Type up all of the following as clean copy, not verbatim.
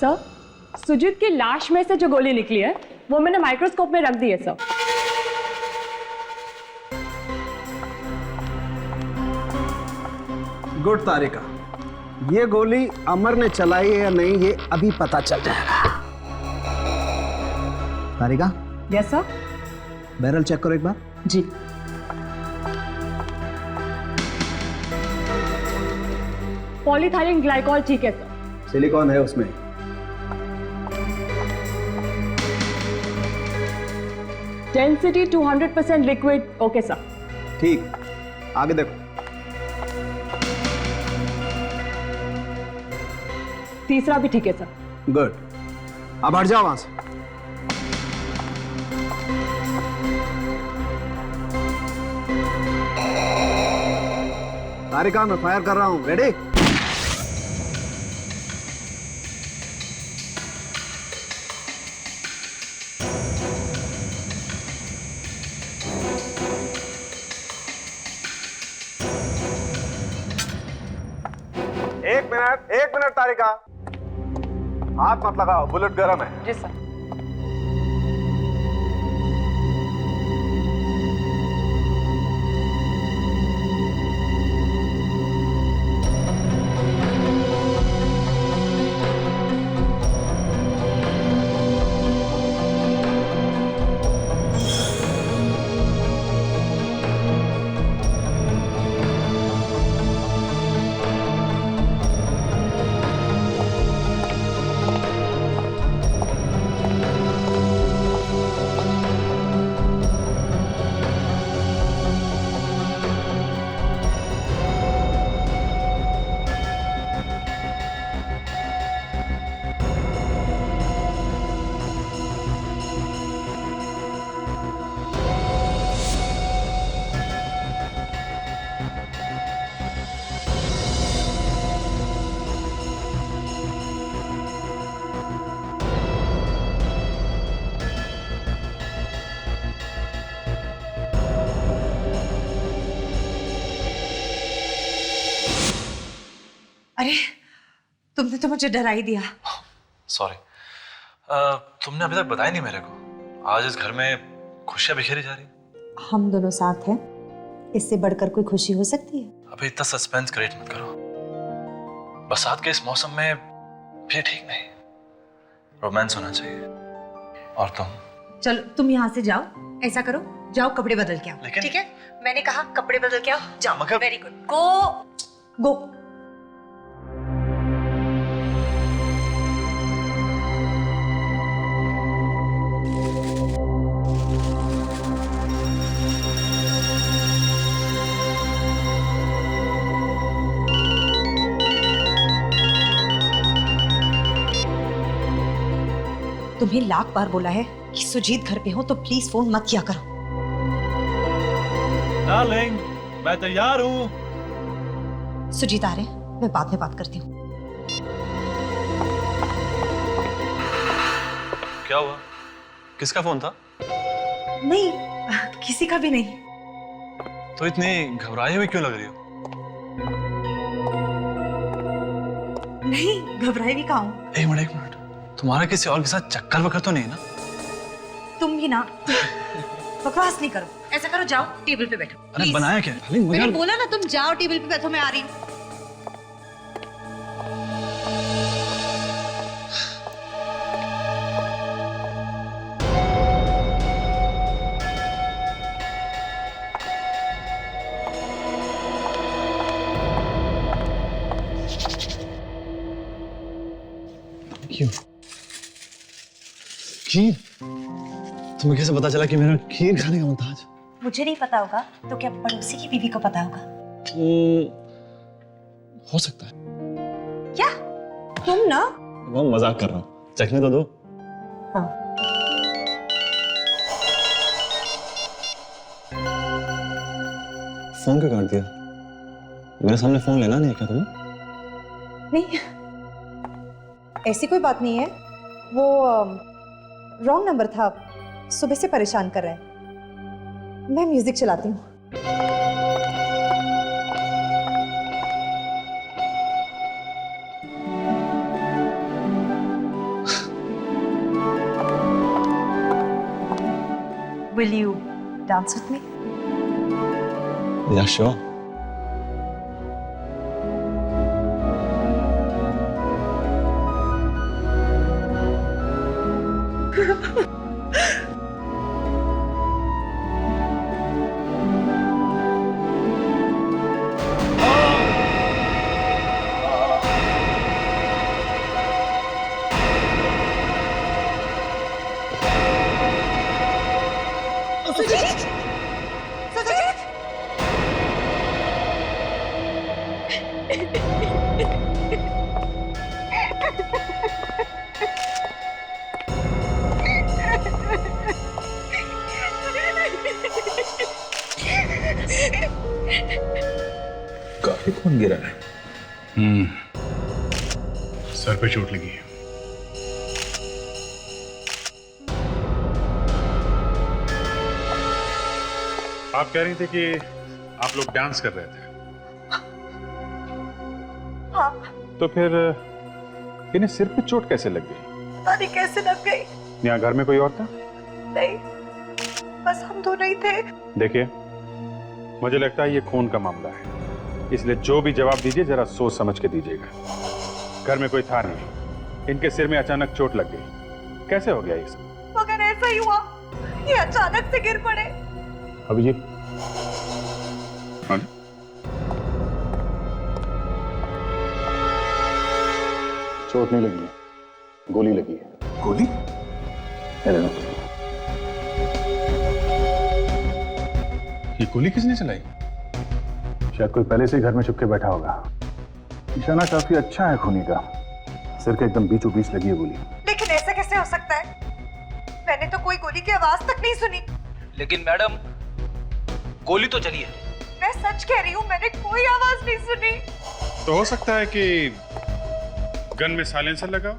Sir, Sujit की लाश में से जो गोली निकली है वो मैंने माइक्रोस्कोप में रख दी है सर। गुड तारिका, ये गोली अमर ने चलाई है या नहीं ये अभी पता चल जाएगा। Tarika. Yes sir. Barrel check करो एक बार। जी। पॉलीथाइलिन ग्लाइकॉल ठीक है सर। सिलिकॉन है उसमें। Density 200% liquid. Okay sir. ठीक, आगे देखो। तीसरा भी ठीक है सर। गुड, अब हट जाओ वहां से। तारिका, मैं फायर कर रहा हूं। रेडी? एक मिनट तारिका, हाथ मत लगाओ, बुलेट गर्म है। जी सर। अरे, तुमने तो मुझे डरा ही दिया। सॉरी। तुमने अभी तक बताया नहीं मेरे को। आज इस घर में खुशियां बिखेरी जा रही। हम दोनों साथ हैं, इससे बढ़कर कोई खुशी हो सकती है? अभी इतना सस्पेंस क्रिएट मत करो। बरसात के इस मौसम में भी ठीक नहीं, रोमांस होना चाहिए। और तुम? चलो तुम यहाँ से जाओ, ऐसा करो, जाओ कपड़े बदल के आओ। लेकिन ठीक है, मैंने कहा कपड़े बदल के आओ, जाओ। मगर वेरी गुड, गो गो। तुम्हें लाख बार बोला है कि सुजीत घर पे हो तो प्लीज फोन मत किया करो। डार्लिंग, मैं तैयार हूँ। सुजीत आ रहे हैं, मैं बाद में बात करती हूँ। क्या हुआ? किसका फोन था? नहीं, किसी का भी नहीं। तो इतनी घबराई हुई क्यों लग रही हो? नहीं, घबराई भी कहाँ हूँ। एक मिनट, तुम्हारा किसी और के साथ चक्कर वक्कर तो नहीं ना? तुम भी ना बकवास नहीं करो। ऐसा करो, जाओ टेबल पे बैठो। अरे Please. बनाया क्या? मैंने बोला ना, तुम जाओ टेबल पे बैठो, मैं आ रही हूँ। क्यों? खीर? तुम्हें कैसे पता चला कि मेरा खीर खाने का मन था आज? मुझे नहीं पता होगा तो क्या पड़ोसी की बीवी को पता होगा? हो सकता है। क्या? तुम ना? मैं मजाक कर रहा हूँ, चखने तो दो। हाँ। फोन क्यों काट दिया? मेरे सामने फोन लेना नहीं है क्या तुम्हें? नहीं, ऐसी कोई बात नहीं है। वो रॉन्ग नंबर था, सुबह से परेशान कर रहा है। मैं म्यूजिक चलाती हूँ। Will you dance with me? Yeah, sure. Sujit! Sujit! काफी खून गिरा है। सर पे चोट लगी है। आप कह रही थी कि आप लोग डांस कर रहे थे। हाँ, तो फिर इन्हें सिर पे चोट कैसे लग गई? पता नहीं कैसे लग गई। यहाँ घर में कोई और था? नहीं, बस हम दोनों ही थे। देखिए, मुझे लगता है ये खून का मामला है, इसलिए जो भी जवाब दीजिए जरा सोच समझ के दीजिएगा। घर में कोई था नहीं, इनके सिर में अचानक चोट लग गई। कैसे हो गया ये सब? अगर ऐसा ही हुआ, ये अचानक से गिर पड़े। अभी चोट नहीं लगी है, गोली लगी है। गोली? ये गोली किसने चलाई? शायद कोई पहले से ही घर में छुप के बैठा होगा। निशाना काफी अच्छा है खूनी का, सिर के एकदम बीचों बीच लगी है गोली। लेकिन ऐसा कैसे हो सकता है? मैंने तो कोई गोली की आवाज तक नहीं सुनी। लेकिन मैडम, गोली तो चली है। मैं सच कह रही हूँ, मैंने कोई आवाज नहीं सुनी। तो हो सकता है कि गन में साइलेंसर लगा हो।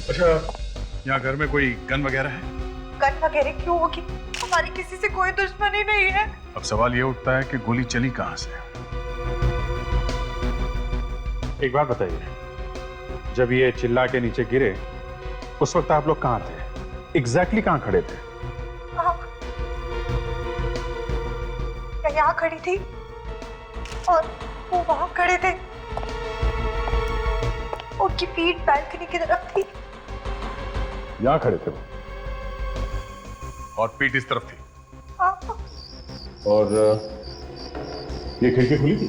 अच्छा, यहाँ घर में कोई गन वगैरह है? गन वगैरह क्यों होगी? हमारी किसी से कोई दुश्मनी नहीं है। अब सवाल ये उठता है कि गोली चली कहाँ से? एक बात बताइए, जब ये चिल्ला के नीचे गिरे उस वक्त आप लोग कहाँ थे? एग्जैक्टली कहाँ खड़े थे? मैं यहाँ खड़ी थी और वो वहां खड़े थे। उनकी पीठ बालकनी की तरफ थी। यहाँ खड़े थे वो, और पीठ इस तरफ थी। हाँ। और ये खिड़की खुली थी?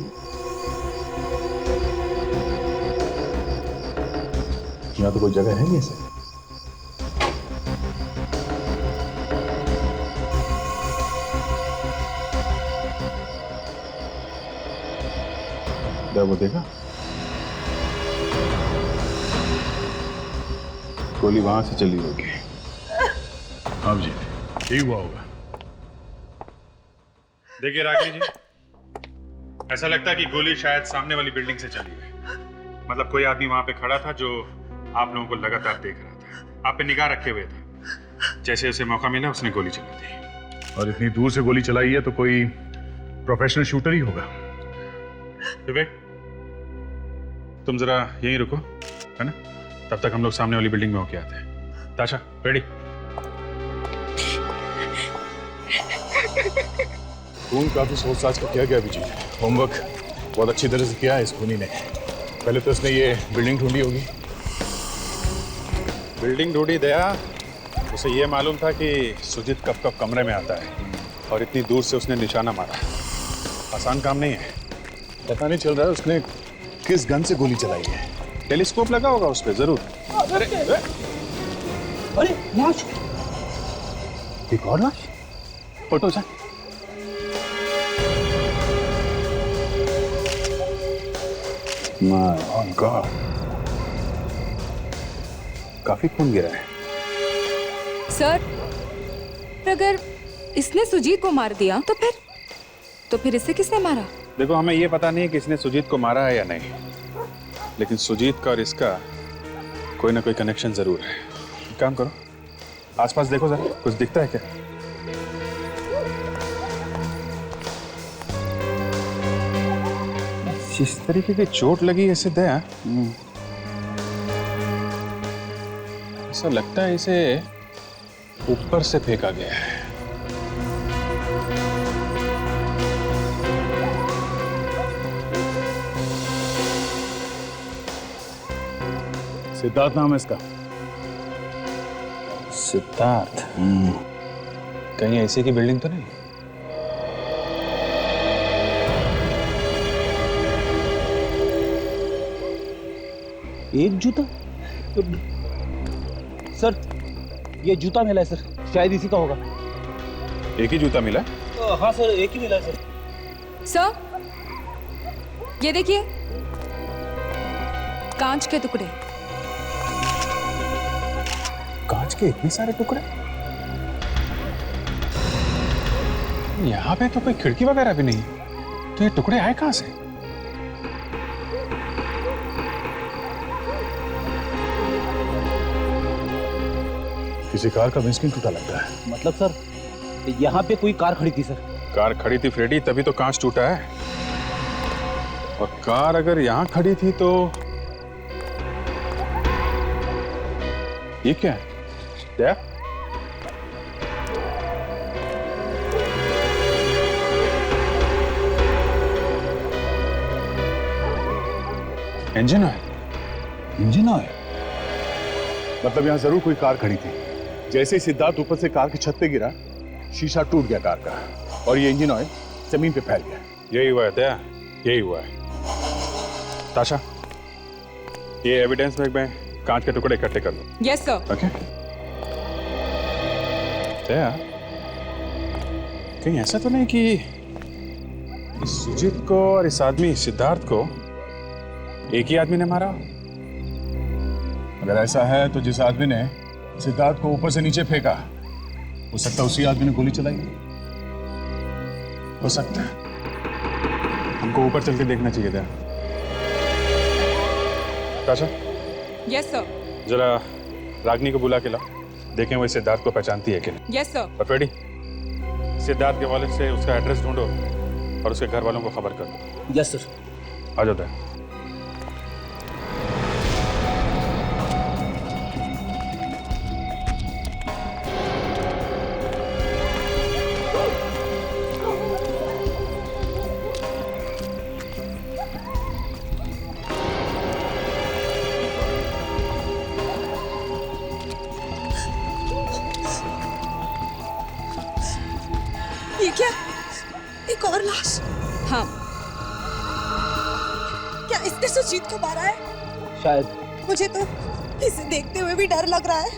यहाँ तो कोई जगह है नहीं ऐसे। क्या वो देखा? गोली वहां से चली होगी। हाँ जी, यही हुआ होगा। देखिए रागिनी जी, ऐसा लगता है कि गोली शायद सामने वाली बिल्डिंग से चली है। मतलब कोई आदमी वहां पे खड़ा था जो आप लोगों को लगातार देख रहा था, आप पे निगाह रखे हुए था। जैसे उसे मौका मिला उसने गोली चला दी। और इतनी दूर से गोली चलाई है तो कोई प्रोफेशनल शूटर ही होगा। विवेक, तुम जरा यहीं रुको, है ना? तब तक हम लोग सामने वाली बिल्डिंग में होके आते हैं। ताशा, रेडी? खून काफी सोच साच कर किया गया अभिजीत। होमवर्क बहुत अच्छी तरह से किया है इस खूनी ने। पहले तो उसने ये बिल्डिंग ढूंढी होगी। बिल्डिंग ढूंढी दया, उसे ये मालूम था कि सुजीत कब कब कमरे में आता है और इतनी दूर से उसने निशाना मारा। आसान काम नहीं है। पता नहीं चल रहा है उसने किस गन से गोली चलाई है। टेलीस्कोप लगा होगा उस पर जरूर। अरे लाश, एक और लाश। फोटो से माय गॉड, काफी खून गिरा है। सर, अगर इसने सुजीत को मार दिया तो फिर इसे किसने मारा? देखो, हमें ये पता नहीं कि इसने सुजीत को मारा है या नहीं, लेकिन सुजीत का और इसका कोई ना कोई कनेक्शन जरूर है। एक काम करो, आसपास देखो जरा, कुछ दिखता है क्या? जिस तरीके की चोट लगी इसे दया, ऐसा लगता है इसे ऊपर से फेंका गया है। सिद्धार्थ नाम है इसका। सिद्धार्थ। कहीं ऐसी की बिल्डिंग तो नहीं? एक जूता? सर ये जूता मिला है सर, शायद इसी का होगा। एक ही जूता मिला? हाँ सर, एक ही मिला है सर। सर ये देखिए, कांच के टुकड़े। कांच के इतने सारे टुकड़े? यहाँ पे तो कोई खिड़की वगैरह भी नहीं, तो ये टुकड़े आए कहाँ से? किसी कार का विंडस्क्रीन टूटा लगता है। मतलब सर यहाँ पे कोई कार खड़ी थी सर। कार खड़ी थी फ्रेडी, तभी तो कांच टूटा है। और कार अगर यहाँ खड़ी थी तो ये क्या है? क्या? Engine oil. इंजन ऑयल मतलब यहाँ जरूर कोई कार खड़ी थी। जैसे ही सिद्धार्थ ऊपर से कार की छत पे गिरा, शीशा टूट गया कार का और ये इंजन ऑयल जमीन पे फैल गया। यही हुआ है दया, यही हुआ है। ताशा, ये एविडेंस में कांच के टुकड़े इकट्ठे कर लो। Yes sir. ओके। दया, कहीं ऐसा तो नहीं कि इस सुजीत को और इस आदमी सिद्धार्थ को एक ही आदमी ने मारा? अगर ऐसा है तो जिस आदमी ने सिद्धार्थ को ऊपर से नीचे फेंका, हो सकता है उसी आदमी ने गोली चलाई। हो सकता है। हमको ऊपर चल के देखना चाहिए था। ताशा, यस सर। जरा रागिनी को बुला के ला, देखें वो सिद्धार्थ को पहचानती है कि नहीं। Yes sir. और फ्रेडी, सिद्धार्थ के वॉलेट से उसका एड्रेस ढूंढो और उसके घर वालों को खबर कर दो। Yes sir. आ जाता है। ये क्या? एक और लाश? हाँ क्या इसने सुजीत को मारा है? शायद। मुझे तो इसे देखते हुए भी डर लग रहा है।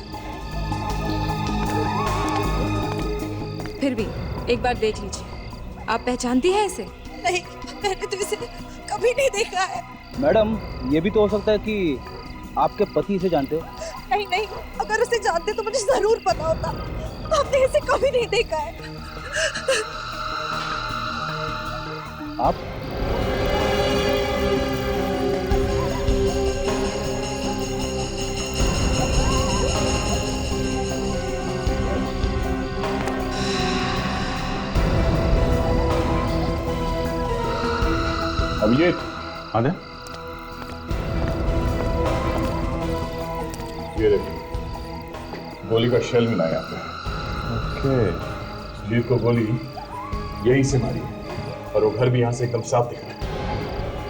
फिर भी एक बार देख लीजिए। आप पहचानती हैं इसे? नहीं, मैंने तो इसे कभी नहीं देखा है। मैडम ये भी तो हो सकता है कि आपके पति इसे जानते हो। नहीं नहीं, अगर उसे जानते तो मुझे जरूर पता होता। आपने इसे कभी नहीं देखा है। आप? अब ये आधे ये देखिए, गोली का शेल मिला यहाँ पे। ओके, सुजीत को गोली यहीं से मारी है और वो घर भी यहाँ से एकदम साफ दिख रहा है।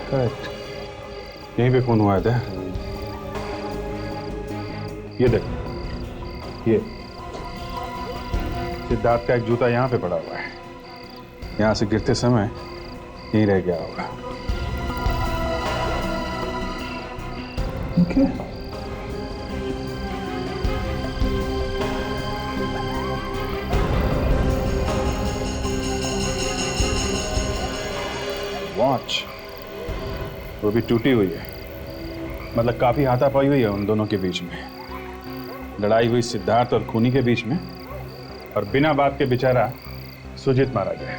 करेक्ट, यहीं पे खून हुआ था। ये देखो, ये सिद्धार्थ का एक जूता यहाँ पे पड़ा हुआ है। यहाँ से गिरते समय यहीं रह गया होगा। Okay. वॉच वो भी टूटी हुई है, मतलब काफी हाथापाई हुई है उन दोनों के बीच में। लड़ाई हुई सिद्धार्थ और खूनी के बीच में और बिना बात के बेचारा सुजीत मारा गया।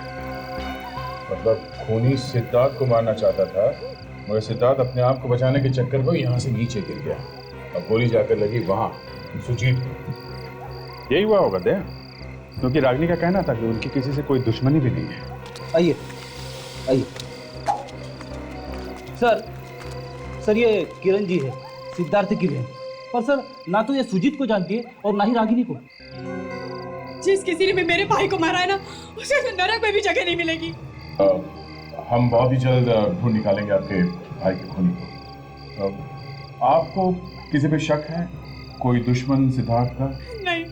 मतलब खूनी सिद्धार्थ को मारना चाहता था, मगर सिद्धार्थ अपने आप को बचाने के चक्कर में यहाँ से नीचे गिर गया और गोली जाकर लगी वहां सुजीत को। यही हुआ होगा दया, क्योंकि रागिनी का कहना था कि उनकी किसी से कोई दुश्मनी भी नहीं है। आइए आइए। सर ये किरण जी है, सिद्धार्थ की बहन। पर सर ना तो ये सुजीत को जानती है और ना ही रागिनी को। जिस किसी ने भी मेरे भाई को मारा है ना, उसे तो नरक में भी जगह नहीं मिलेगी। हम बहुत ही जल्द ढूंढ निकालेंगे आपके भाई के खूनी को। आपको किसी पे शक है? कोई दुश्मन सिद्धार्थ का? नहीं,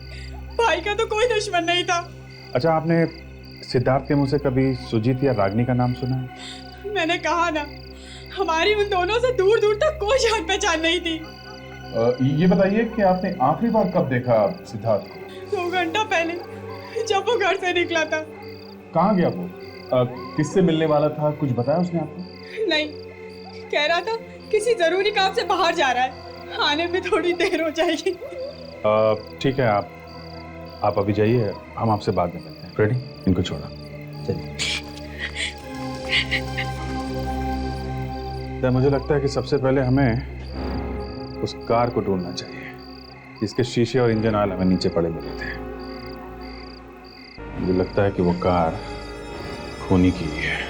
भाई का तो कोई दुश्मन नहीं था। अच्छा, आपने सिद्धार्थ के मुंह से कभी सुजीत या रागनी का नाम सुना है? मैंने कहा ना, हमारी उन दोनों से दूर दूर तक कोई जान पहचान नहीं थी। ये बताइए कि आपने आखिरी बार कब देखा सिद्धार्थ को? 2 घंटा पहले, जब वो घर से निकला था। कहाँ गया वो? किससे मिलने वाला था? कुछ बताया उसने आपको? नहीं, कह रहा था किसी जरूरी काम से बाहर जा रहा है, आने में थोड़ी देर हो जाएगी। ठीक है, आप अभी जाइए, हम आपसे बाद में मिलते हैं। रेडी? इनको छोड़ा। चलिए। तो मुझे लगता है कि सबसे पहले हमें उस कार को ढूंढना चाहिए जिसके शीशे और इंजन ऑयल हमें नीचे पड़े मिले थे। मुझे लगता है कि वो कार खूनी की ही है।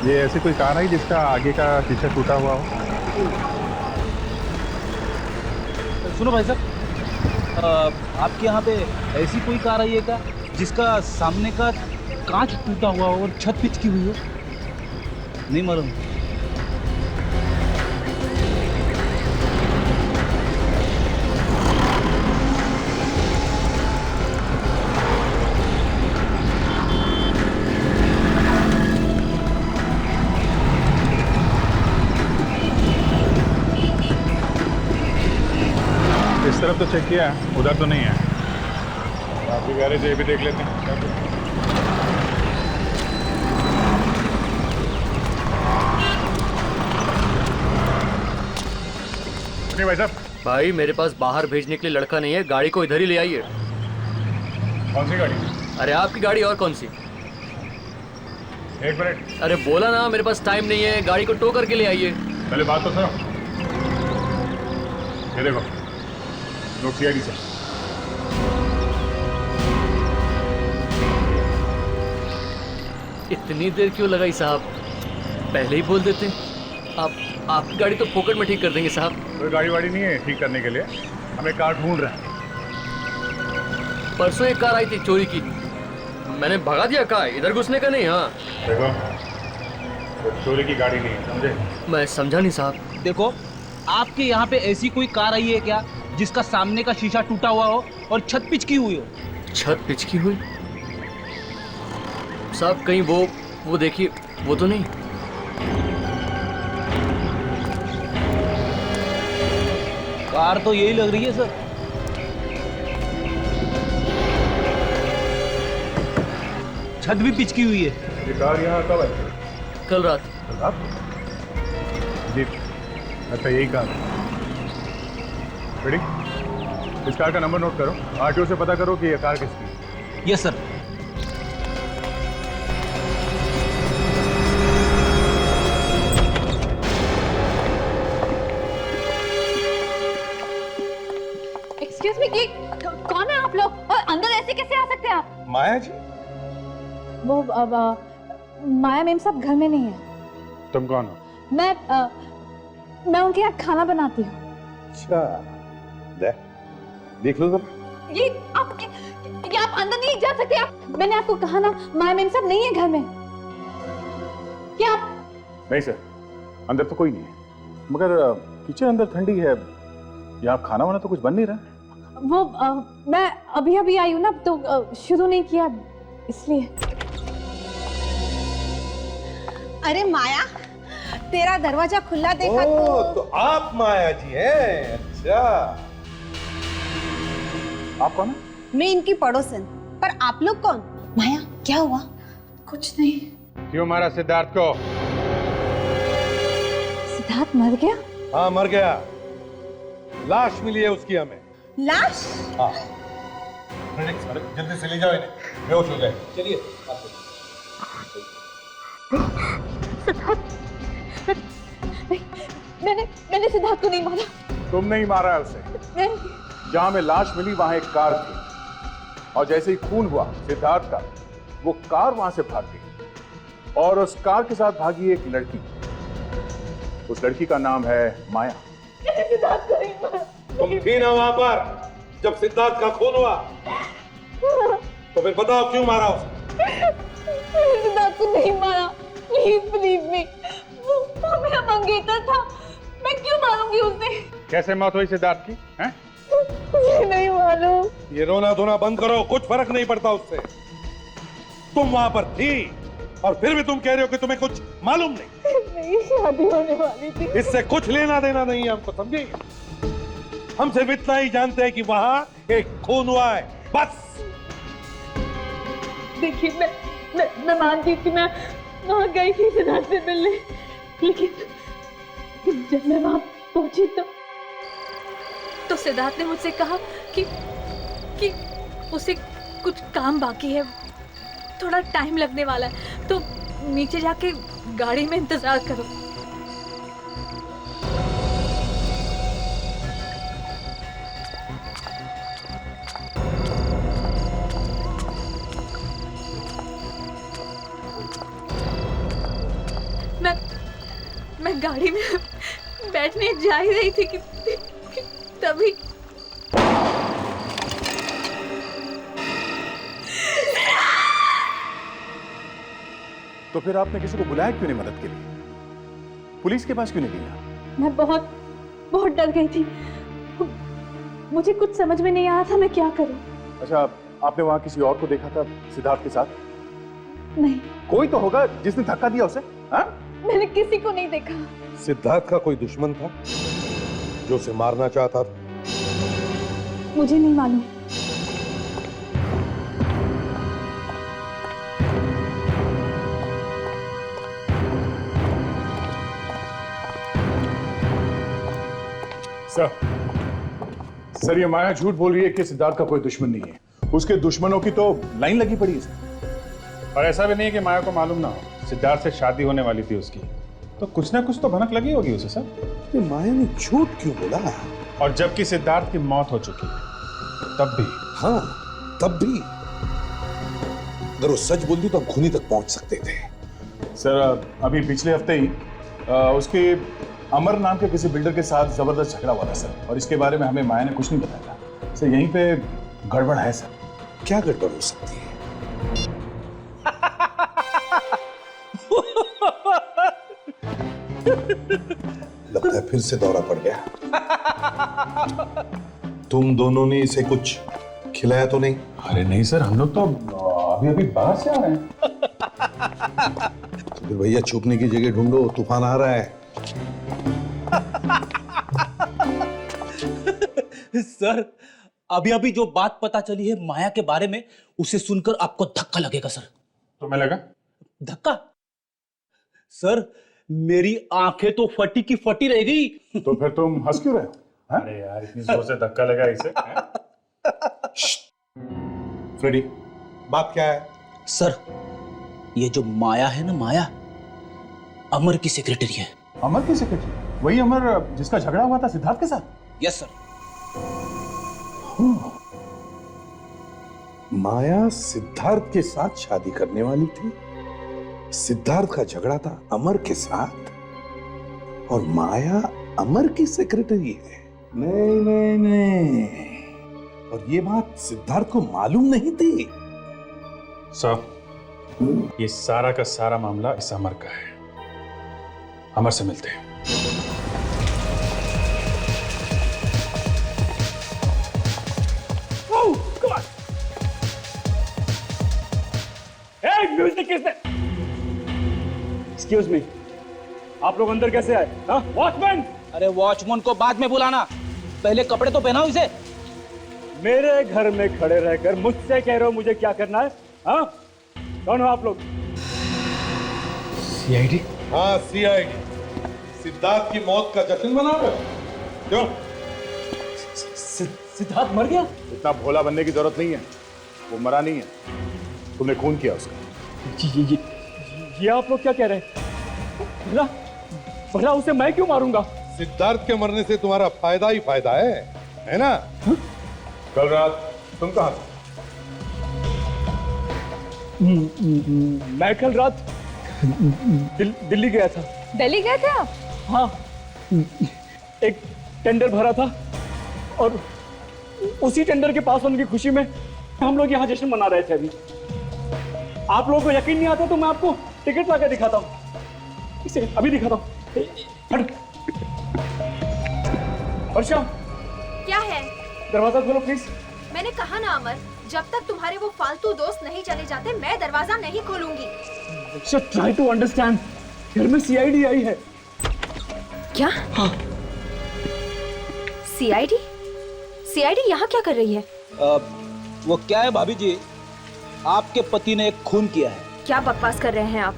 ये ऐसी कोई कार है जिसका आगे का शीशा टूटा हुआ हो? सुनो भाई साहब, आपके यहाँ पे ऐसी कोई कार आई है क्या जिसका सामने का कांच टूटा हुआ हो और छत पिचकी हुई हो? नहीं मालूम? इस तरफ तो चेक किया, उधर तो नहीं है। आपकी गैरेज ये भी देख लेते हैं। नहीं भाई साहब। भाई मेरे पास बाहर भेजने के लिए लड़का नहीं है, गाड़ी को इधर ही ले आइए। कौन सी गाड़ी? अरे आपकी गाड़ी और कौन सी? 1 मिनट। अरे बोला ना, मेरे पास टाइम नहीं है, गाड़ी को टो करके ले आइए। पहले बात तो सुनो। ये देखो, नोट सीआईडी से। इतनी देर क्यों लगाई साहब? पहले ही बोल देते। आपकी गाड़ी तो फोकट में ठीक कर देंगे साहब। कोई गाड़ी वाड़ी नहीं है ठीक करने के लिए, हमें कार ढूंढ रहे हैं। परसों एक कार आई थी चोरी की, मैंने भगा दिया। कहा इधर घुसने का नहीं। हाँ देखो, तो चोरी की गाड़ी नहीं है, समझे? मैं समझा नहीं साहब। देखो, आपके यहाँ पे ऐसी कोई कार आई है क्या जिसका सामने का शीशा टूटा हुआ हो और छत पिचकी हुई हो? छत पिचकी हुई? साहब कहीं वो देखिए, वो तो नहीं। कार तो यही लग रही है सर। छत भी पिचकी हुई है। ये कार यहाँ कब आई? कल रात। जी, अच्छा यही कार। रेडी? इस कार का नंबर नोट करो, आरटीओ से पता करो कि ये कार किसकी है। Yes sir. एक्सक्यूज मी, ये कौन है आप लोग और अंदर ऐसे कैसे आ सकते हैं आप? माया जी? वो माया मैम साहब घर में नहीं है। तुम कौन हो? मैं उनके यहाँ खाना बनाती हूँ। अच्छा, देख लो जरा। ये आप अंदर नहीं जा सकते। आप, मैंने आपको कहा ना, माया मैम साहब नहीं है घर में। क्या आप? नहीं सर, अंदर तो कोई नहीं है, मगर किचन अंदर ठंडी है। यहाँ खाना वाना तो कुछ बन नहीं रहा। वो मैं अभी आई हूँ ना, तो शुरू नहीं किया इसलिए। अरे माया, तेरा दरवाजा खुला देखा तो आप माया जी हैं? अच्छा, आप कौन? मैं इनकी पड़ोसन। पर आप लोग कौन? माया, क्या हुआ? कुछ नहीं। क्यों मारा सिद्धार्थ को? सिद्धार्थ मर गया? हाँ मर गया, लाश मिली है उसकी हमें। लाश? हाँ, जल्दी से ले जाओ इन्हें, बेहोश हो जाए। चलिए। मैंने सिद्धार्थ को नहीं मारा। तुम नहीं मारा है उसे। नहीं। जहां में लाश मिली वहां एक कार थी, और जैसे ही खून हुआ सिद्धार्थ का, वो कार वहां से भाग गई और उस कार के साथ भागी एक लड़की। उस लड़की का नाम है माया। सिद्धार्थ को नहीं मारा। तुम थी ना वहां पर जब सिद्धार्थ का खून हुआ? तो फिर बताओ क्यों मारा उसे? सिद्धार्थ को नहीं मारा। प्लीज बिलीव मी, वो मेरा मंगेतर था। मैं क्यों मारूंगी उसे? कैसे मौत हुई सिद्धार्थ की? हैं? मुझे नहीं मालूम। ये रोना धोना बंद करो, कुछ फर्क नहीं पड़ता उससे। तुम वहां पर थी और फिर भी तुम कह रहे हो कि तुम्हें कुछ मालूम नहीं। मेरी शादी होने वाली थी। इससे कुछ लेना देना नहीं है हमको, समझे? हम सिर्फ इतना ही जानते हैं कि वहां एक खून हुआ है, बस। देखिए, मैं मानती थी, मैं वहां गई थी सिद्धार्थ से मिलने, लेकिन जब मैं वहां पहुंची तो सिद्धार्थ ने मुझसे कहा कि उसे कुछ काम बाकी है, थोड़ा टाइम लगने वाला है, तो नीचे जाके गाड़ी में इंतजार करो। मैं गाड़ी में बैठने जा ही रही थी कि तभी तो फिर आपने किसी को बुलाया क्यों नहीं मदद के लिए? पुलिस के पास क्यों नहीं गया? मैं बहुत डर गई थी। मुझे कुछ समझ में नहीं आ रहा था मैं क्या करूं। अच्छा, आपने वहां किसी और को देखा था सिद्धार्थ के साथ? नहीं। कोई तो होगा जिसने धक्का दिया उसे। हाँ? मैंने किसी को नहीं देखा। सिद्धार्थ का कोई दुश्मन था जो उसे मारना चाहता था? मुझे नहीं मालूम। सर, ये माया झूठ बोल रही है कि सिद्धार्थ का कोई दुश्मन नहीं है। उसके दुश्मनों की तो लाइन लगी पड़ी है सर। और ऐसा भी नहीं कि माया को मालूम ना हो सिद्धार्थ से शादी होने वाली थी उसकी, तो कुछ ना कुछ तो भनक लगी होगी उसे सर। माया ने झूठ क्यों बोला? और जबकि सिद्धार्थ की मौत हो चुकी है तब भी। हाँ, तब भी अगर वो सच बोलती तो हम खूनी तक पहुंच सकते थे। सर, अभी पिछले हफ्ते ही उसके अमर नाम के किसी बिल्डर के साथ जबरदस्त झगड़ा हुआ था सर, और इसके बारे में हमें माया ने कुछ नहीं बताया सर। यहीं पे गड़बड़ है सर। क्या गड़बड़ हो सकती है? लगता है फिर से दौरा पड़ गया। तुम दोनों ने इसे कुछ खिलाया तो नहीं? अरे नहीं सर, हम लोग तो अभी बाहर से आ रहे हैं। तो फिर भैया छुपने की जगह ढूंढो, तूफान आ रहा है। सर, अभी जो बात पता चली है माया के बारे में, उसे सुनकर आपको धक्का लगेगा सर। तुम्हें लगा धक्का? सर, मेरी आंखें तो फटी की फटी रह गई। तो फिर तुम हंस क्यों रहे हो? अरे यार, इतनी जोर से धक्का लगा इसे। फ्रेडी, बात क्या है? सर, ये जो माया है ना, माया अमर की सेक्रेटरी है। अमर की सेक्रेटरी? वही अमर जिसका झगड़ा हुआ था सिद्धार्थ के साथ? Yes sir. माया सिद्धार्थ के साथ शादी करने वाली थी। सिद्धार्थ का झगड़ा था अमर के साथ, और माया अमर की सेक्रेटरी है। नहीं नहीं नहीं, और ये बात सिद्धार्थ को मालूम नहीं थी। सर, ये सारा का सारा मामला इस अमर का है। अमर से मिलते हैं। म्यूजिक किसने? एक्सक्यूज मी, आप लोग अंदर कैसे आए? हाँ, वॉचमैन! अरे वॉचमैन को बाद में बुलाना, पहले कपड़े तो पहनाओ इसे। मेरे घर में खड़े रहकर मुझसे कह रहे हो मुझे क्या करना है? हाँ, कौन हो आप लोग? सीआईडी? हाँ, सीआईडी। सिद्धार्थ की मौत का जश्न मना रहे हो? क्यों? सिद्धार्थ मर गया? इतना भोला बनने की जरूरत नहीं है, वो मरा नहीं है, तुमने खून किया उसका। ये आप लोग क्या कह रहे हैं? भला उसे मैं क्यों मारूंगा? सिद्धार्थ के मरने से तुम्हारा फायदा ही फायदा है ना? कल रात तुम कहाँ थे? मैं कल रात दिल्ली गया था। दिल्ली गए थे आप? हाँ, एक टेंडर भरा था और उसी टेंडर के पास होने की खुशी में हम लोग यहाँ जश्न मना रहे थे। अभी आप लोगों को यकीन नहीं आता तो मैं आपको टिकट लाकर दिखाता हूँ। इसे अभी दिखाता हूँ। वर्षा, क्या है? दरवाजा खोलो प्लीज। मैंने कहा ना अमर, जब तक तुम्हारे वो फालतू दोस्त नहीं चले जाते मैं दरवाजा नहीं खोलूंगी। वर्षा, ट्राई टू अंडरस्टैंड। घर में सीआईडी आई है। क्या? हाँ। सीआईडी? सीआईडी यहाँ क्या कर रही है? वो क्या है भाभी जी, आपके पति ने एक खून किया है। क्या बकवास कर रहे हैं आप?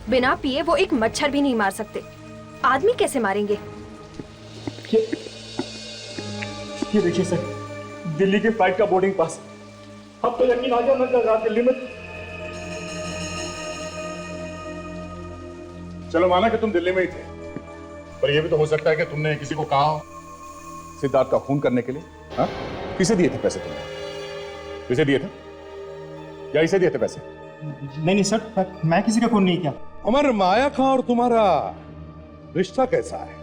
बिना पिए वो एक मच्छर भी नहीं मार सकते, आदमी कैसे मारेंगे? ये देखिए सर, दिल्ली के फ्लाइट का बोर्डिंग पास। अब तो यकीन आ गया मैं कल रात दिल्ली में। चलो माना कि तुम दिल्ली में ही थे, पर यह भी तो हो सकता है कि तुमने किसी को कहा हो सिद्धार्थ का खून करने के लिए। हाँ, किसे दिए थे पैसे तुमने? किसे दिए थे या इसे दिए थे पैसे? नहीं सर, मैं किसी का खून नहीं किया। अमर, माया का और तुम्हारा रिश्ता कैसा है?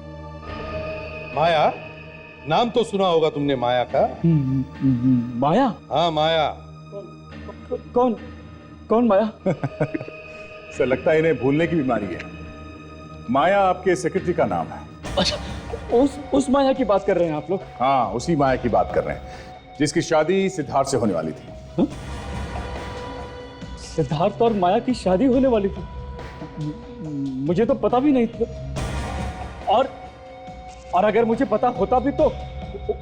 माया, नाम तो सुना होगा तुमने माया का। माया? हाँ, माया। कौन माया? सर, लगता है इन्हें भूलने की बीमारी है। माया आपके सेक्रेटरी का नाम है। अच्छा, उस माया की बात कर रहे हैं आप लोग? हाँ, उसी माया की बात कर रहे हैं जिसकी शादी सिद्धार्थ से होने वाली थी। हा? सिद्धार्थ और माया की शादी होने वाली थी? मुझे तो पता भी नहीं था। और अगर मुझे पता होता भी तो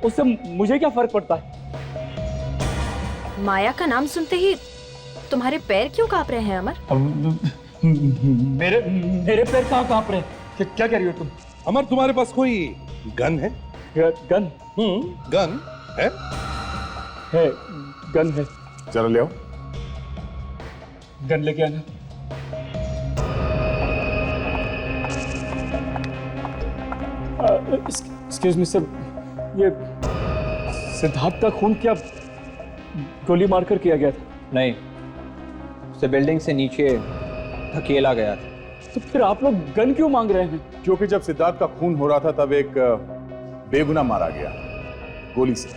उससे मुझे क्या फर्क पड़ता है? माया का नाम सुनते ही तुम्हारे पैर क्यों कांप रहे हैं अमर? मेरे पैर कहाँ कांप रहे हैं? क्या कह रही हो तुम? अमर, तुम्हारे पास कोई गन है? गन? गन है? है, गन है। चलो ले आओ। गन लेके आना। एक्सक्यूज मी सर, ये सिद्धार्थ का खून क्या गोली मारकर किया गया था? नहीं, उसे बिल्डिंग से नीचे धकेला गया था। तो फिर आप लोग गन क्यों मांग रहे हैं? क्योंकि जब सिद्धार्थ का खून हो रहा था तब एक बेगुनाह मारा गया गोली से।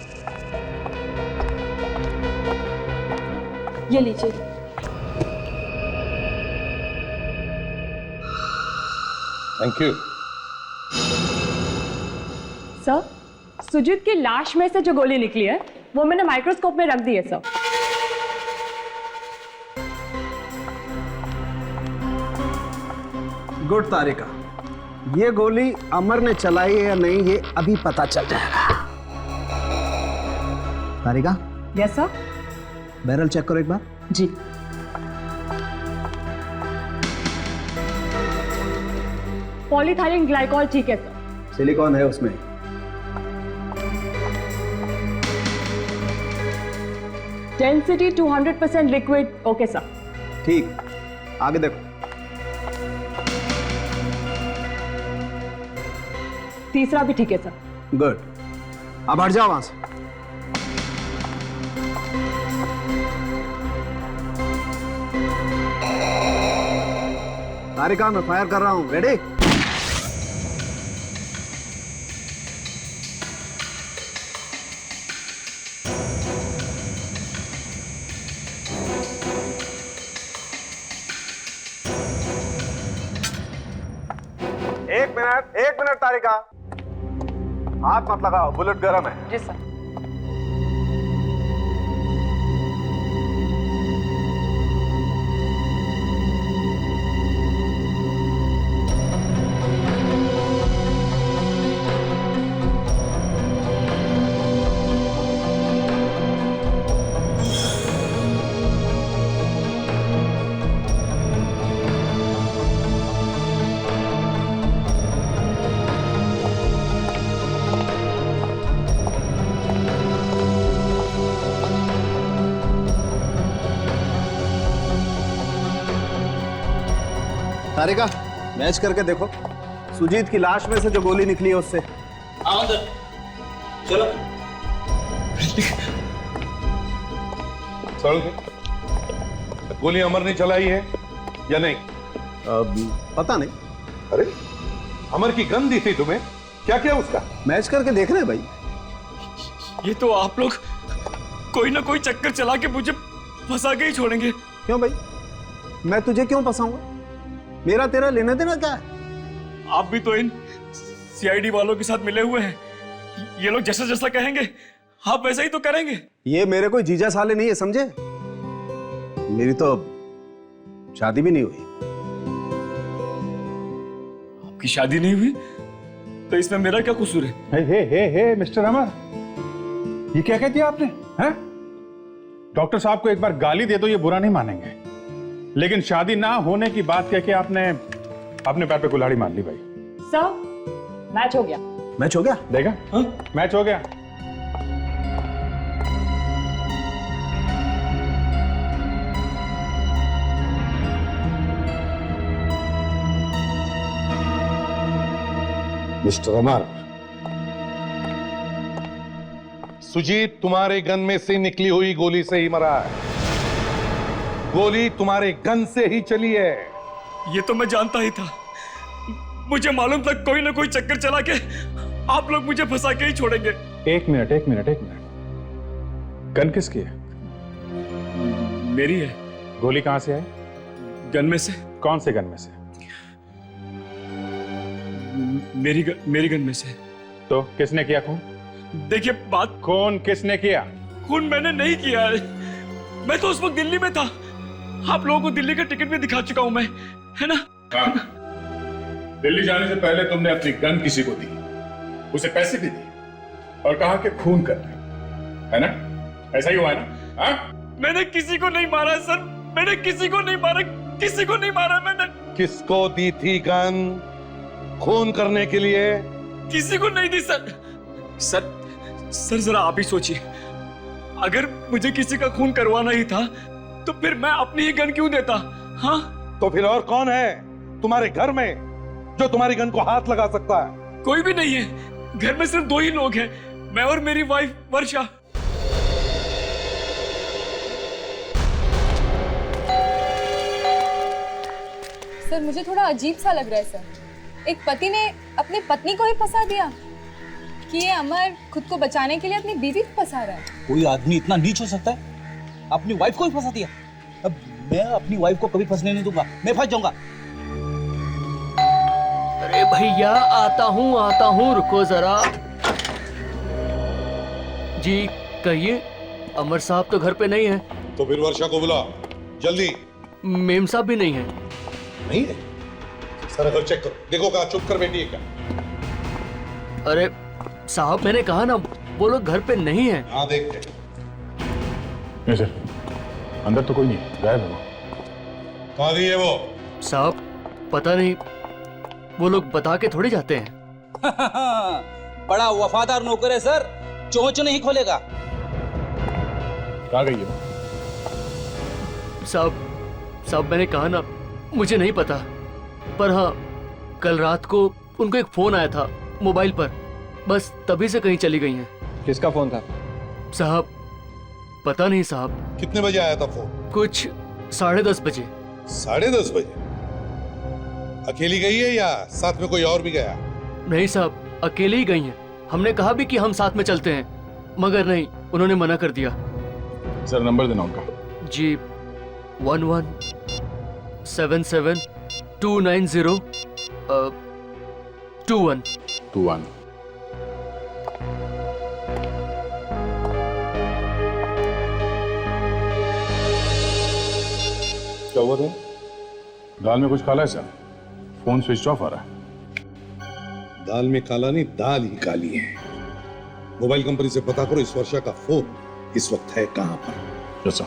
ये लीजिए। Thank you. सर, सुजीत की लाश में से जो गोली निकली है वो मैंने माइक्रोस्कोप में रख दी है सर। गुड तारिका, ये गोली अमर ने चलाई है या नहीं ये अभी पता चल जाएगा। Tarika? Yes sir. Barrel check करो एक बार। जी। पॉलीथाइलिन ग्लाइकॉल ठीक है सर। सिलिकॉन है उसमें। Density 200% liquid. Okay sir. ठीक, आगे देखो। तीसरा भी ठीक है सर। गुड, अब हट जाओ वहां से। तारिका, मैं फायर कर रहा हूं। रेडी? एक मिनट तारिका, हाथ मत लगाओ, बुलेट गर्म है। जी सर। तारिका, मैच करके देखो, सुजीत की लाश में से जो गोली निकली है उससे। आओ अंदर, चलो। गोली अमर ने चलाई है या नहीं? पता नहीं। अरे अमर की गन दी थी तुम्हें, क्या क्या उसका? मैच करके देख रहे हैं भाई। ये तो आप लोग कोई ना कोई चक्कर चला के मुझे फंसा के ही छोड़ेंगे। क्यों भाई, मैं तुझे क्यों फंसाऊंगा? मेरा तेरा लेना देना क्या है? आप भी तो इन सीआईडी वालों के साथ मिले हुए हैं। ये लोग जैसा जैसा कहेंगे आप वैसा ही तो करेंगे। ये मेरे कोई जीजा साले नहीं है, समझे? मेरी तो शादी भी नहीं हुई। आपकी शादी नहीं हुई तो इसमें मेरा क्या कसूर है? हे मिस्टर अमर, ये क्या कह दिया आपने? हैं? डॉक्टर साहब को एक बार गाली दे तो ये बुरा नहीं मानेंगे, लेकिन शादी ना होने की बात कह के आपने अपने पैर पे कुल्हाड़ी मार ली भाई। सर, मैच हो गया। मैच हो गया? देखा? हाँ? मैच हो गया। मिस्टर अमर, सुजीत तुम्हारे गन में से निकली हुई गोली से ही मरा है। गोली तुम्हारे गन से ही चली है। ये तो मैं जानता ही था। मुझे मालूम था कोई ना कोई चक्कर चला के आप लोग मुझे फंसा के ही छोड़ेंगे। एक मिनट। गन किसकी है? मेरी है। गोली कहां से आई? गन में से। कौन से गन में से? मेरी गन में से। तो किसने किया खून? देखिए बात, खून किसने किया? खून मैंने नहीं किया है। मैं तो उस वक्त दिल्ली में था। आप लोगों को दिल्ली का टिकट भी दिखा चुका हूं मैं, है ना? दिल्ली जाने से पहले तुमने अपनी गन किसी को दी, उसे पैसे भी दिए और कहा कि खून कर ले, है ना? ऐसा ही हुआ है ना? हाँ? मैंने किसी को नहीं मारा सर, मैंने किसी को नहीं मारा, किसी को नहीं मारा मैंने। किसको दी थी गन? खून करने के लिए? किसी को नहीं दी सर। सर जरा आप ही सोचिए, अगर मुझे किसी का खून करवाना ही था तो फिर मैं अपनी ही गन क्यों देता? हाँ? तो फिर और कौन है तुम्हारे घर में जो तुम्हारी गन को हाथ लगा सकता है? कोई भी नहीं है। घर में सिर्फ 2 ही लोग हैं, मैं और मेरी वाइफ वर्षा। सर मुझे थोड़ा अजीब सा लग रहा है सर। एक पति ने अपनी पत्नी को ही फंसा दिया कि ये अमर खुद को बचाने के लिए अपनी बीवी को फंसा रहा है। कोई आदमी इतना नीच हो सकता है? अपनी वाइफ को ही फंसा दिया। अब मैं अपनी वाइफ को कभी फंसने नहीं दूंगा, मैं फंस जाऊंगा। अरे भैया आता हूँ, रुको जरा। जी कहिए, अमर साहब तो घर पे नहीं है। तो फिर वर्षा को बुला जल्दी। मेम साहब भी नहीं है। नहीं है? सर घर चेक करो, देखो कहाँ चुप कर बैठी है क्या? अरे साहब मैंने कहा ना, वो लोग घर पे नहीं है। हाँ देखते। नहीं सर, अंदर तो कोई नहीं है, गायब है वो। कहाँ गई है वो? साहब पता नहीं, वो लोग बता के थोड़ी जाते हैं। बड़ा वफादार नौकर है सर, चोंच नहीं खोलेगा। कहाँ गई है वो? साहब मैंने कहा ना, मुझे नहीं पता, पर हाँ कल रात को उनको एक फोन आया था मोबाइल पर, बस तभी से कहीं चली गई हैं। किसका फोन था? साहब पता नहीं साहब। कितने बजे आया था फोन? कुछ 10:30 बजे। 10:30 बजे? अकेली गई है या साथ में कोई और भी गया? नहीं साहब, अकेले ही गई हैं। हमने कहा भी कि हम साथ में चलते हैं, मगर नहीं, उन्होंने मना कर दिया। सर नंबर देना उनका। जी 1177 290 21। क्या हुआ था? दाल में कुछ काला है सर, फोन स्विच ऑफ आ रहा है। दाल में काला नहीं, दाल ही काली है। मोबाइल कंपनी से पता करो इस वर्षा का फोन इस वक्त है कहां पर। जैसा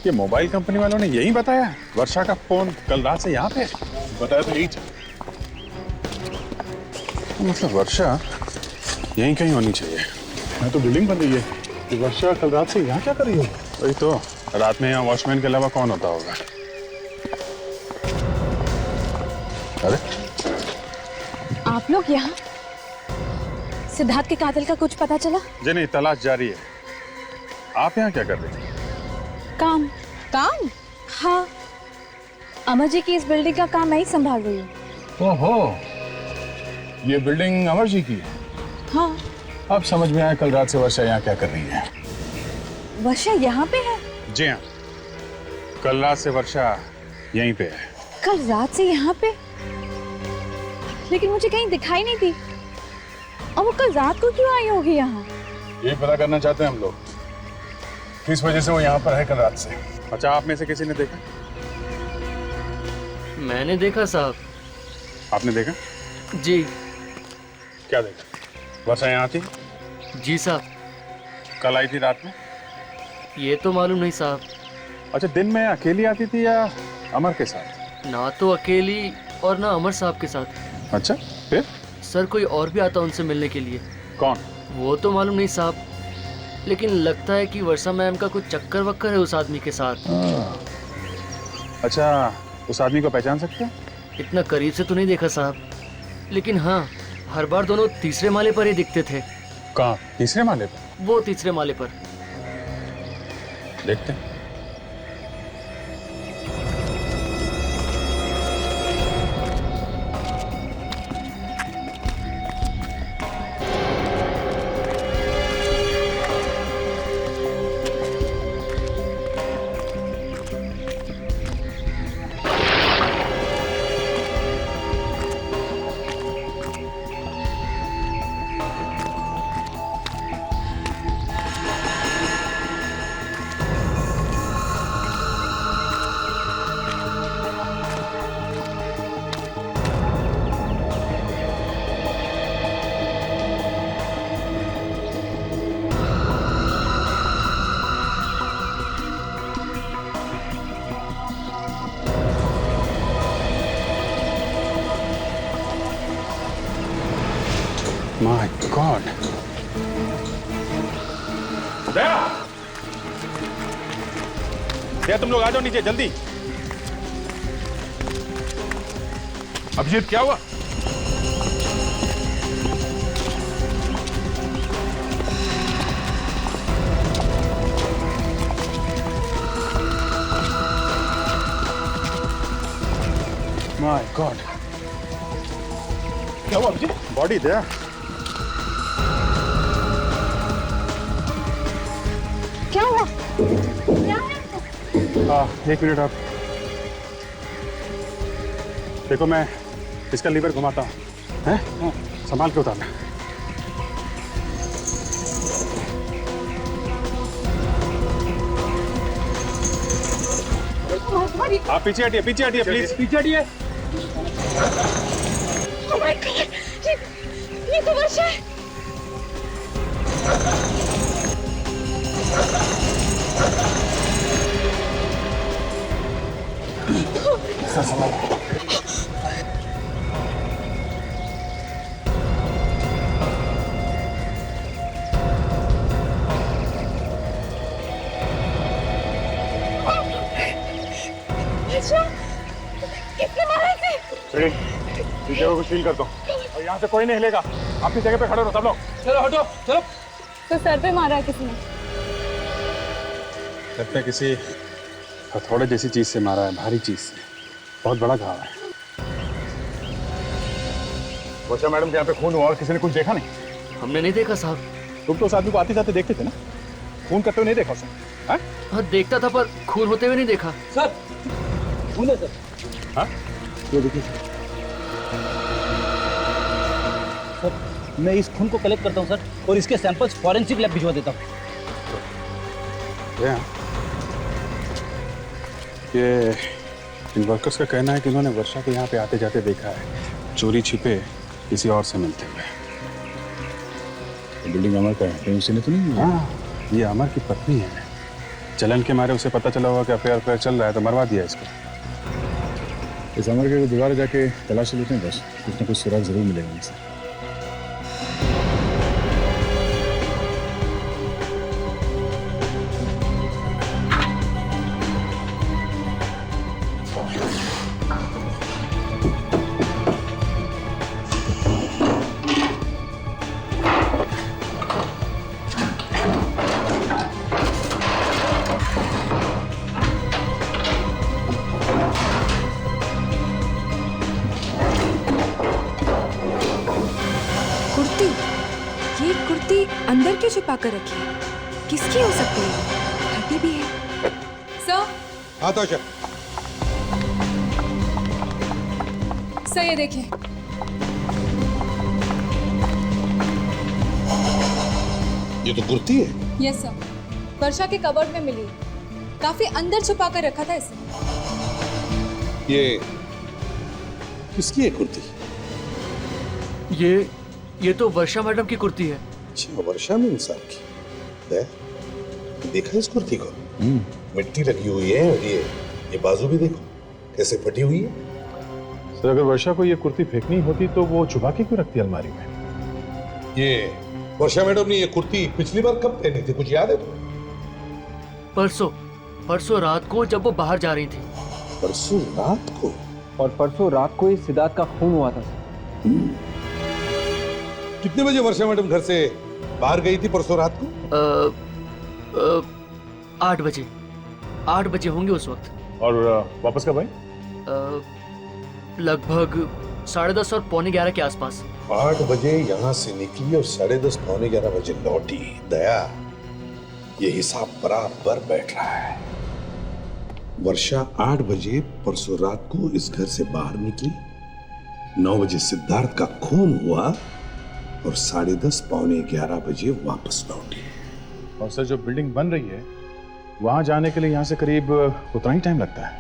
ये मोबाइल कंपनी वालों ने यही बताया वर्षा का फोन कल रात से यहाँ पे बताया तो यही था। मतलब वर्षा यहीं कहीं होनी चाहिए। मैं तो बिल्डिंग बन रही है कि वर्षा कल रात से यहाँ क्या कर रही हो? वही तो, रात में यहाँ वॉचमैन के अलावा कौन होता होगा? अरे आप लोग यहाँ? सिद्धार्थ के कातिल का कुछ पता चला? जी नहीं, तलाश जारी है। आप यहाँ क्या कर रहे हैं? काम। काम? हाँ, अमर जी की इस बिल्डिंग का काम मैं ही संभाल रही हूँ। ओहो, ये बिल्डिंग अमर जी की है? हाँ। अब समझ में आया कल रात से वर्षा यहाँ क्या कर रही है। वर्षा यहाँ पे है? जी हाँ, कल रात से वर्षा यहीं पे है। कल रात से यहाँ पे? लेकिन मुझे कहीं दिखाई नहीं दी। और वो कल रात को क्यों आई होगी यहाँ? ये पता करना चाहते हैं हम लोग, किस वजह से वो यहाँ पर है कल रात से। अच्छा, आप में से किसी ने देखा? मैंने देखा साहब। आपने देखा? जी। क्या देखा? वर्षा यहाँ थी? जी साहब। कल आई थी रात में? ये तो मालूम नहीं साहब। अच्छा, दिन में अकेली आती थी या अमर के साथ? ना तो अकेली और ना अमर साहब के साथ। अच्छा, फिर? सर कोई और भी आता उनसे मिलने के लिए। कौन? वो तो मालूम नहीं साहब, लेकिन लगता है कि वर्षा मैम का कुछ चक्कर वक्कर है उस आदमी के साथ। अच्छा, उस आदमी को पहचान सकते हैं? इतना करीब से तो नहीं देखा साहब, लेकिन हाँ, हर बार दोनों तीसरे माले पर ही दिखते थे। कहाँ? तीसरे माले पर? वो तीसरे माले पर। देखते हैं। My God! दया! दया, तुम लोग आ जाओ नीचे जल्दी। अभिजीत, क्या हुआ? My God! क्या हुआ अभिजीत? बॉडी दया। क्या हुआ? क्या है? एक मिनट आप देखो, मैं इसका लीवर घुमाता हूँ, हैं? संभाल के उतारना। आप पीछे हटिए, पीछे हटिए प्लीज, पीछे हटिए। Oh my God! ये तो वर्षा है। किसने मारा इसे? इस जगह को सील कर दो और यहाँ से कोई नहीं हिलेगा। आपकी जगह पे खड़े रहो सब लोग। चलो हटो, चलो। तो सर पे मारा है किसी ने? लगता है किसी हथौड़े जैसी चीज से मारा है, भारी चीज से। बहुत बड़ा घाव है। वर्षा मैडम के यहाँ पे खून हुआ और किसी ने कुछ देखा नहीं? हमने नहीं देखा साहब। तुम तो उस आदमी को आते जाते देखते थे ना, खून करते हुए नहीं देखा उसने? हाँ देखता था, पर खून होते हुए नहीं देखा। सर खून है सर। हाँ, ये देखिए सर, मैं इस खून को कलेक्ट करता हूँ सर, और इसके सैंपल्स फॉरेंसिक लैब भिजवा देता हूँ। ये इन वर्कर्स का कहना है कि उन्होंने वर्षा को यहाँ पे आते जाते देखा है, चोरी छिपे किसी और से मिलते हुए। बिल्डिंग अमर का है, कहीं उसी ने तो नहीं? हाँ, ये अमर की पत्नी है। जलन के मारे उसे पता चला होगा कि अफेयर चल रहा है तो मरवा दिया इसको। इस अमर के दोबारा जाके तलाश लेते हैं, बस कुछ ना कुछ सुराग जरूर मिलेगा इनसे। कुर्ती अंदर क्यों छुपा कर रखी है? किसकी हो सकती है? फटी भी है। सर। हाँ तो सर ये देखिए। ये तो कुर्ती है। यस सर, वर्षा के कबर्ड में मिली। काफी अंदर छुपा कर रखा था इसे। ये किसकी है कुर्ती? ये तो वर्षा मैडम की कुर्ती है। अच्छा, वर्षा में इंसान की। देखा इस कुर्ती को? मिट्टी लगी हुई है और ये बाजू भी देखो कैसे फटी हुई है। सर अगर वर्षा को ये कुर्ती फेंकनी होती तो वो छुपा के क्यों रखती अलमारी में? ये वर्षा मैडम ने ये कुर्ती पिछली बार कब पहनी थी, कुछ याद है तुम्हें? परसों रात को जब वो बाहर जा रही थी। परसों रात को? और परसों रात को ही सिद्धार्थ का खून हुआ था। कितने बजे वर्षा मैडम घर से बाहर गई थी परसों रात को? 8 बजे होंगे उस वक्त। और वापस कब आई? लगभग 10:30 और 11:15 के आसपास। 8 बजे यहाँ से निकली और 10:30 पौने 11 बजे लौटी। दया, ये हिसाब बराबर बैठ रहा है। वर्षा 8 बजे परसों रात को इस घर से बाहर निकली, 9 बजे सिद्धार्थ का खून हुआ और 10:30 पौने 11 बजे वापस लौटी। और सर जो बिल्डिंग बन रही है वहां जाने के लिए यहाँ से करीब उतना ही टाइम लगता है।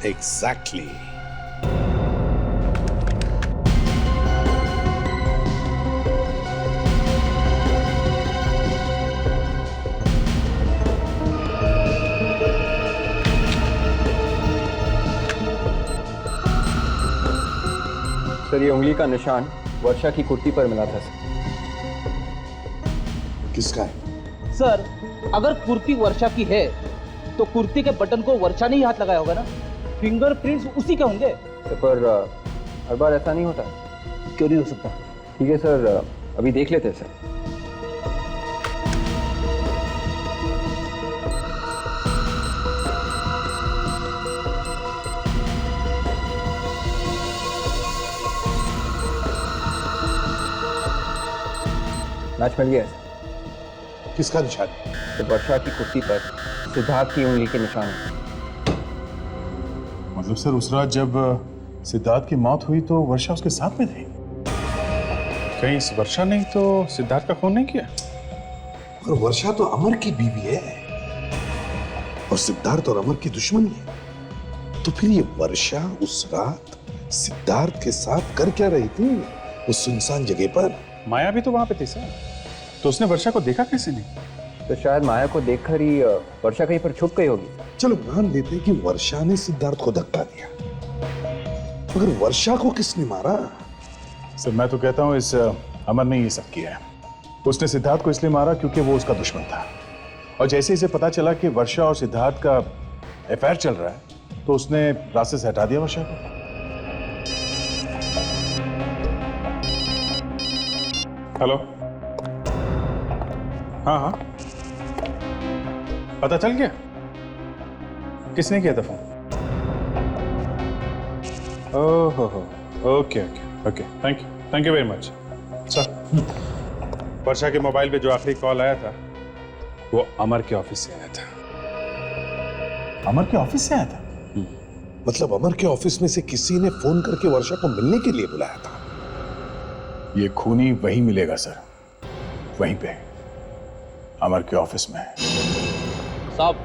एग्जैक्टली। सर ये उंगली का निशान वर्षा की कुर्ती पर मिला था। किसका है? सर अगर कुर्ती वर्षा की है तो कुर्ती के बटन को वर्षा ने ही हाथ लगाया होगा ना। फिंगरप्रिंट्स उसी के होंगे। पर हर बार ऐसा नहीं होता। क्यों नहीं हो सकता? ठीक है सर, अभी देख लेते हैं सर। मैच मिल गया है। किसका निशान? तो वर्षा की कुर्ती पर सिद्धार्थ की उंगली के निशान है। मतलब सर उस रात जब सिद्धार्थ की मौत हुई तो वर्षा उसके साथ में थी? कहीं इस वर्षा ने तो सिद्धार्थ का खून नहीं किया? और वर्षा तो अमर की बीवी है और सिद्धार्थ और अमर की दुश्मनी है। तो फिर ये वर्षा उस रात सिद्धार्थ के साथ कर क्या रही थी उस सुनसान जगह पर? माया भी तो वहां पे थी सर, तो उसने वर्षा को देखा कैसे नहीं? तो शायद माया को देखकर ही वर्षा कहीं पर छुप गई होगी। चलो मान लेते हैं कि वर्षा ने सिद्धार्थ को धक्का दिया, मगर वर्षा को किसने मारा? सर मैं तो कहता हूँ इस अमर ने ये सब किया है। उसने सिद्धार्थ को इसलिए मारा क्योंकि वो उसका दुश्मन था, और जैसे इसे पता चला कि वर्षा और सिद्धार्थ का अफेयर चल रहा है तो उसने रास्ते से हटा दिया वर्षा को। हेलो, हाँ हाँ, पता चल गया किसने किया था फोन? ओह हो, okay okay okay, thank you very much sir. Varsha के मोबाइल पे जो आखिरी कॉल आया था वो अमर के ऑफिस से आया था। अमर के ऑफिस से आया था? मतलब अमर के ऑफिस में से किसी ने फोन करके वर्षा को मिलने के लिए बुलाया था? ये खूनी वहीं मिलेगा सर, वहीं पे अमर के ऑफिस में। साहब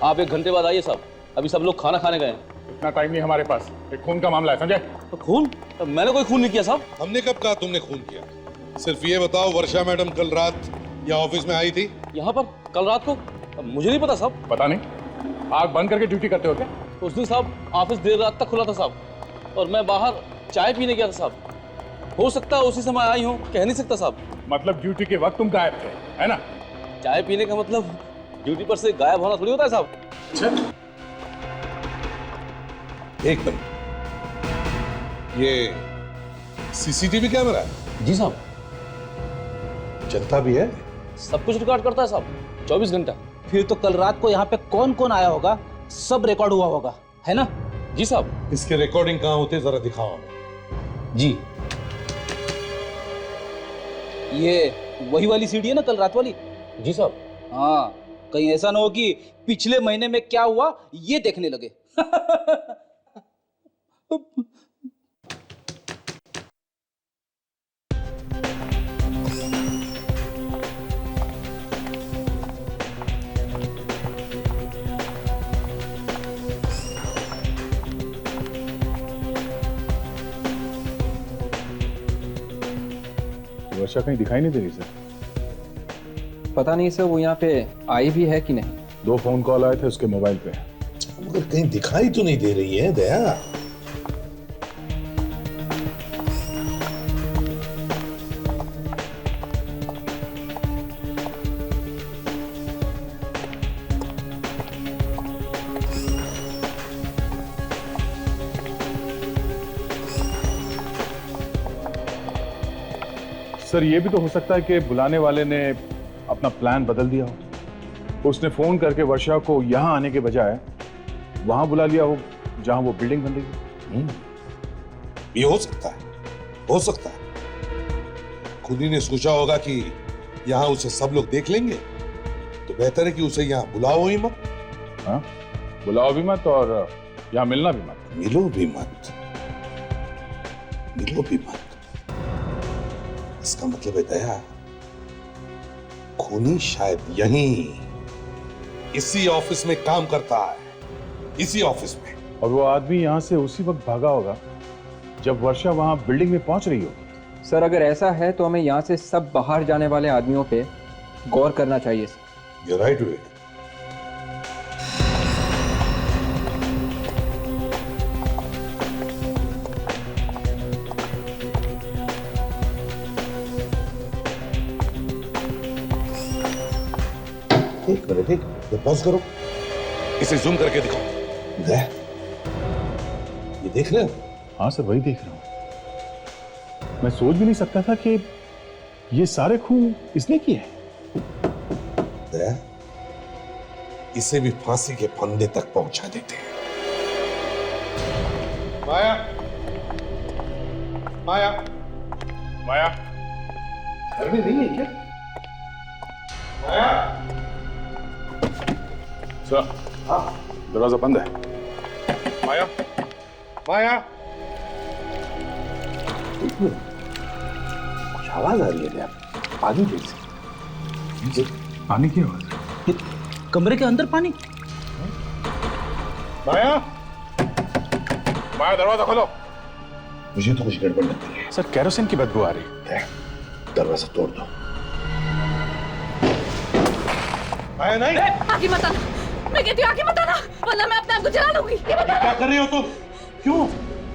आप 1 घंटे बाद आइए साहब, अभी सब लोग खाना खाने गए। इतना टाइम नहीं हमारे पास, एक खून का मामला है समझे? तो खून? तो मैंने कोई खून नहीं किया साहब। हमने कब कहा तुमने खून किया? सिर्फ ये बताओ वर्षा मैडम कल रात यहाँ ऑफिस में आई थी? यहाँ पर कल रात को? मुझे नहीं पता साहब। पता नहीं? आग बंद करके ड्यूटी करते हो क्या? उस दिन साहब ऑफिस देर रात तक खुला था साहब, और मैं बाहर चाय पीने गया था साहब। हो सकता है उसी समय आई हूँ, कह नहीं सकता साहब। मतलब ड्यूटी के वक्त तुम गायब थे, है ना? चाय पीने का मतलब ड्यूटी पर से गायब होना थोड़ी होता है साहब। एक मिनट, ये सीसीटीवी कैमरा है? जी साहब। चलता भी है? सब कुछ रिकॉर्ड करता है साहब, 24 घंटा। फिर तो कल रात को यहाँ पे कौन कौन आया होगा सब रिकॉर्ड हुआ होगा, है ना? जी साहब। इसके रिकॉर्डिंग कहाँ होते, जरा दिखाओ हमें। जी, ये वही वाली सीडी है ना, कल रात वाली? जी साहब। हाँ, कहीं ऐसा ना हो कि पिछले महीने में क्या हुआ ये देखने लगे। वर्षा कहीं दिखाई नहीं दे रही सर। पता नहीं सर, वो यहाँ पे आई भी है कि नहीं। 2 फोन कॉल आए थे उसके मोबाइल पे। मगर कहीं दिखाई तो नहीं दे रही है दया। सर ये भी तो हो सकता है कि बुलाने वाले ने अपना प्लान बदल दिया हो। उसने फोन करके वर्षा को यहां आने के बजाय वहां बुला लिया हो जहां वो बिल्डिंग बन रही है। ये हो सकता है, हो सकता है। खुदी ने सोचा होगा कि यहाँ उसे सब लोग देख लेंगे, तो बेहतर है कि उसे यहाँ बुलाओ ही मत। हाँ, बुलाओ भी मत और यहाँ मिलना भी मत। मिलो भी मत, मिलो भी मत। इसका मतलब है दया, खूनी शायद यहीं इसी ऑफिस में काम करता है, इसी ऑफिस में। और वो आदमी यहाँ से उसी वक्त भागा होगा जब वर्षा वहां बिल्डिंग में पहुंच रही होगी। सर अगर ऐसा है तो हमें यहाँ से सब बाहर जाने वाले आदमियों पे गौर करना चाहिए सर। You're right, Vivek. एक मिनट, पॉज करो, इसे जूम करके दिखाओ। ये देख रहे हो? हाँ सर, वही देख रहा हूं। मैं सोच भी नहीं सकता था कि ये सारे खून इसने किए हैं। दया, इसे भी फांसी के फंदे तक पहुंचा देते हैं। माया, माया, माया, घर में नहीं है क्या? माया। सर, हाँ, दरवाजा बंद है। माया, माया। कुछ आवाज आ रही है क्या? पानी जैसे। पानी की आवाज? कमरे के अंदर पानी? माया, माया, दरवाजा खोलो। मुझे तो कुछ गड़बड़ लगती है। सर, केरोसिन की बदबू आ रही है। दरवाजा तोड़ दो। माया नहीं। आगे मत आना, मैं कहती हूँ आगे मत आना, वरना मैं अपने आप को जला लूंगी। क्या कर रही हो तुम? क्यों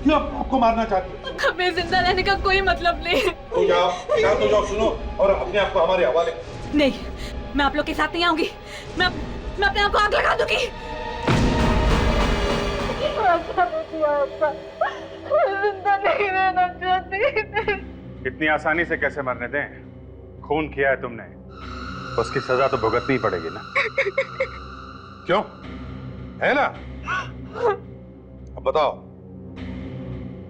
क्यों आपको मारना चाहती हो? हमें जिंदा रहने का कोई मतलब नहीं। तो जाओ, शांत हो जाओ, सुनो और अपने आप को हमारे हवाले। नहीं, मैं आप लोग के साथ नहीं आऊंगी। मैं अपने आप को आग लगा दूंगी। जिंदा नहीं रहना चाहती। इतनी आसानी से कैसे मरने दें? खून किया है तुमने, उसकी सजा तो भुगतनी पड़ेगी ना। क्यों, है ना? अब बताओ,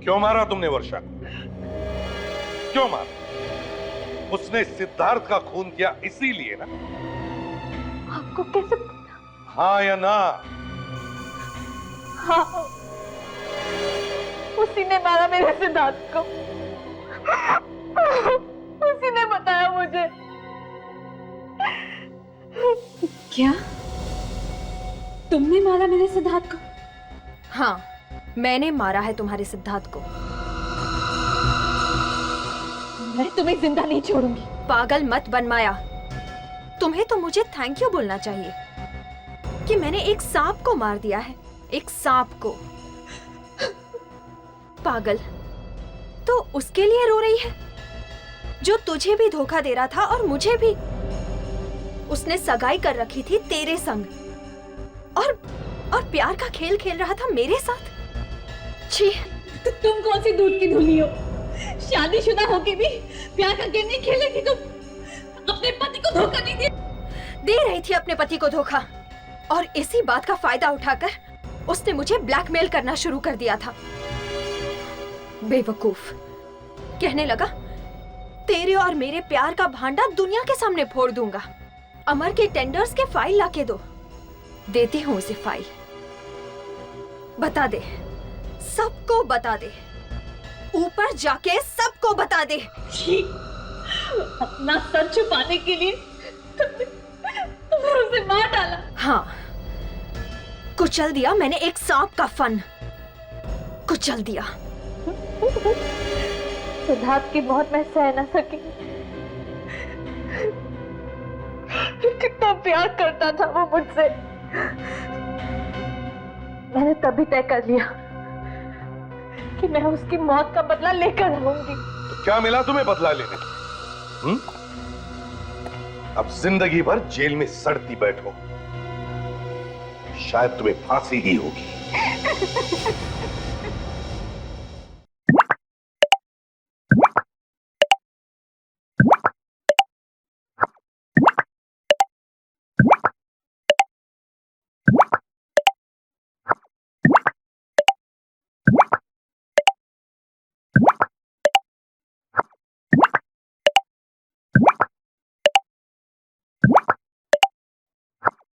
क्यों मारा तुमने वर्षा को? क्यों मारा? उसने सिद्धार्थ का खून किया इसीलिए ना? आपको कैसे? हाँ या ना? हाँ, उसी ने मारा मेरे सिद्धार्थ को। उसी ने बताया मुझे। क्या तुमने मारा मेरे सिद्धार्थ को? हाँ, मैंने मारा है तुम्हारे सिद्धार्थ को। मैं तुम्हें जिंदा नहीं छोड़ूंगी। पागल मत बन माया, तुम्हें तो मुझे थैंक यू बोलना चाहिए। कि मैंने एक सांप को मार दिया है, एक सांप को। पागल, तो उसके लिए रो रही है जो तुझे भी धोखा दे रहा था और मुझे भी। उसने सगाई कर रखी थी तेरे संग और प्यार का खेल खेल रहा था मेरे साथ। छी, तुम कौन सी दूध की धुली हो? शादीशुदा होके भी प्यार का गेम नहीं खेलेगी तुम? अपने पति को धोखा नहीं दे रही थी अपने पति को धोखा, और इसी बात का फायदा उठाकर उसने मुझे ब्लैकमेल करना शुरू कर दिया था। बेवकूफ, कहने लगा तेरे और मेरे प्यार का भांडा दुनिया के सामने फोड़ दूंगा। अमर के टेंडर्स के फाइल लाके दो। देती हूँ उसे फाइल। बता दे, सबको बता दे, ऊपर जाके सबको बता दे। अपना सर छुपाने के लिए तुमने उसे मार डाला। हाँ, कुचल दिया मैंने एक सांप का फन, कुचल दिया। सिद्धार्थ की मौत मैं सह न सकी। कितना प्यार करता था वो मुझसे। मैंने तभी तय कर लिया कि मैं उसकी मौत का बदला लेकर रहूंगी। तो क्या मिला तुम्हें बदला लेने? अब जिंदगी भर जेल में सड़ती बैठो, शायद तुम्हें फांसी ही होगी।